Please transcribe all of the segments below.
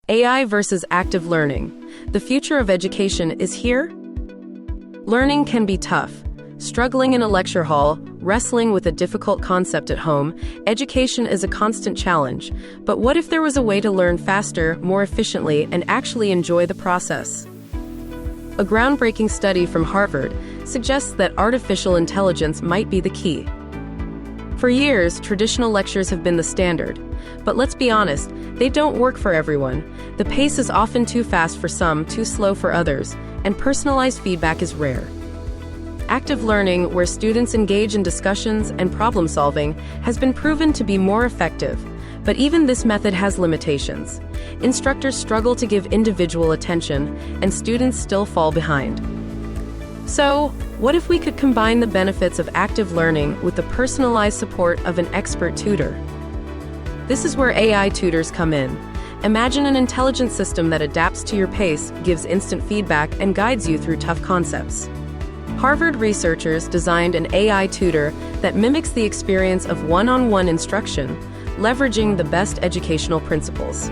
AI versus active learning. The future of education is here? Learning can be tough. Struggling in a lecture hall, wrestling with a difficult concept at home, education is a constant challenge. But what if there was a way to learn faster, more efficiently, and actually enjoy the process? A groundbreaking study from Harvard suggests that artificial intelligence might be the key. For years, traditional lectures have been the standard. But let's be honest, they don't work for everyone. The pace is often too fast for some, too slow for others, and personalized feedback is rare. Active learning, where students engage in discussions and problem solving, has been proven to be more effective. But even this method has limitations. Instructors struggle to give individual attention, and students still fall behind. So, what if we could combine the benefits of active learning with the personalized support of an expert tutor? This is where AI tutors come in. Imagine an intelligent system that adapts to your pace, gives instant feedback, and guides you through tough concepts. Harvard researchers designed an AI tutor that mimics the experience of one-on-one instruction, leveraging the best educational principles.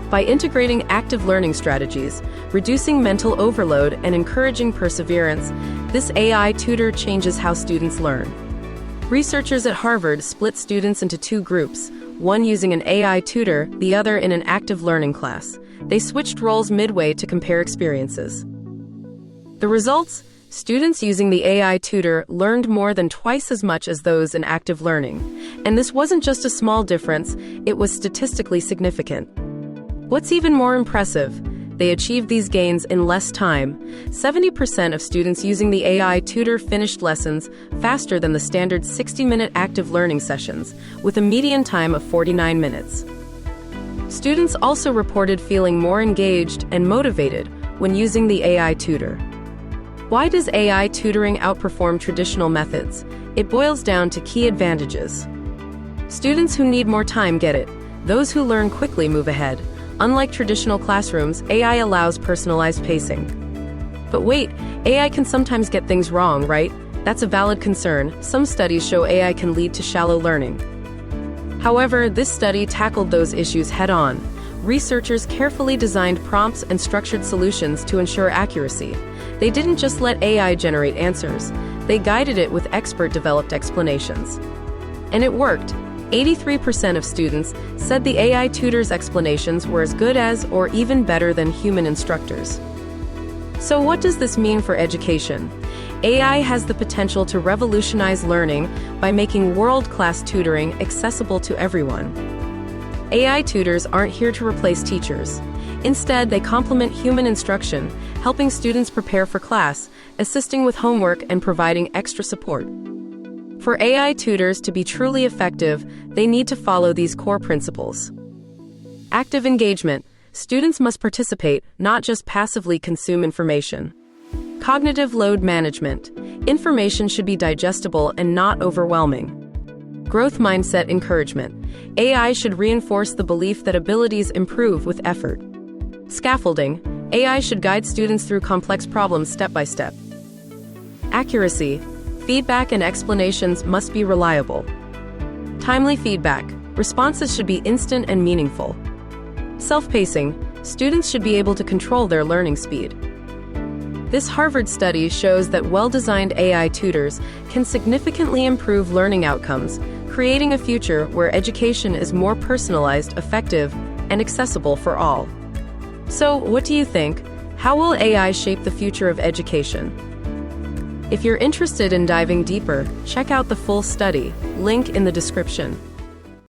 By integrating active learning strategies, reducing mental overload, and encouraging perseverance, this AI tutor changes how students learn. Researchers at Harvard split students into two groups, one using an AI tutor, the other in an active learning class. They switched roles midway to compare experiences. The results? Students using the AI tutor learned more than twice as much as those in active learning. And this wasn't just a small difference, it was statistically significant. What's even more impressive? They achieved these gains in less time. 70% of students using the AI tutor finished lessons faster than the standard 60-minute active learning sessions, with a median time of 49 minutes. Students also reported feeling more engaged and motivated when using the AI tutor. Why does AI tutoring outperform traditional methods? It boils down to key advantages. Students who need more time get it. Those who learn quickly move ahead. Unlike traditional classrooms, AI allows personalized pacing. But wait, AI can sometimes get things wrong, right? That's a valid concern. Some studies show AI can lead to shallow learning. However, this study tackled those issues head-on. Researchers carefully designed prompts and structured solutions to ensure accuracy. They didn't just let AI generate answers. They guided it with expert-developed explanations. And it worked. 83% of students said the AI tutor's explanations were as good as or even better than human instructors. So what does this mean for education? AI has the potential to revolutionize learning by making world-class tutoring accessible to everyone. AI tutors aren't here to replace teachers. Instead, they complement human instruction, helping students prepare for class, assisting with homework, and providing extra support. For AI tutors to be truly effective, they need to follow these core principles. Active engagement. Students must participate, not just passively consume information. Cognitive load management. Information should be digestible and not overwhelming. Growth mindset encouragement. AI should reinforce the belief that abilities improve with effort. Scaffolding. AI should guide students through complex problems step by step. Accuracy. Feedback and explanations must be reliable. Timely feedback. Responses should be instant and meaningful. Self-pacing. Students should be able to control their learning speed. This Harvard study shows that well-designed AI tutors can significantly improve learning outcomes, creating a future where education is more personalized, effective, and accessible for all. So, what do you think? How will AI shape the future of education? If you're interested in diving deeper, check out the full study, link in the description.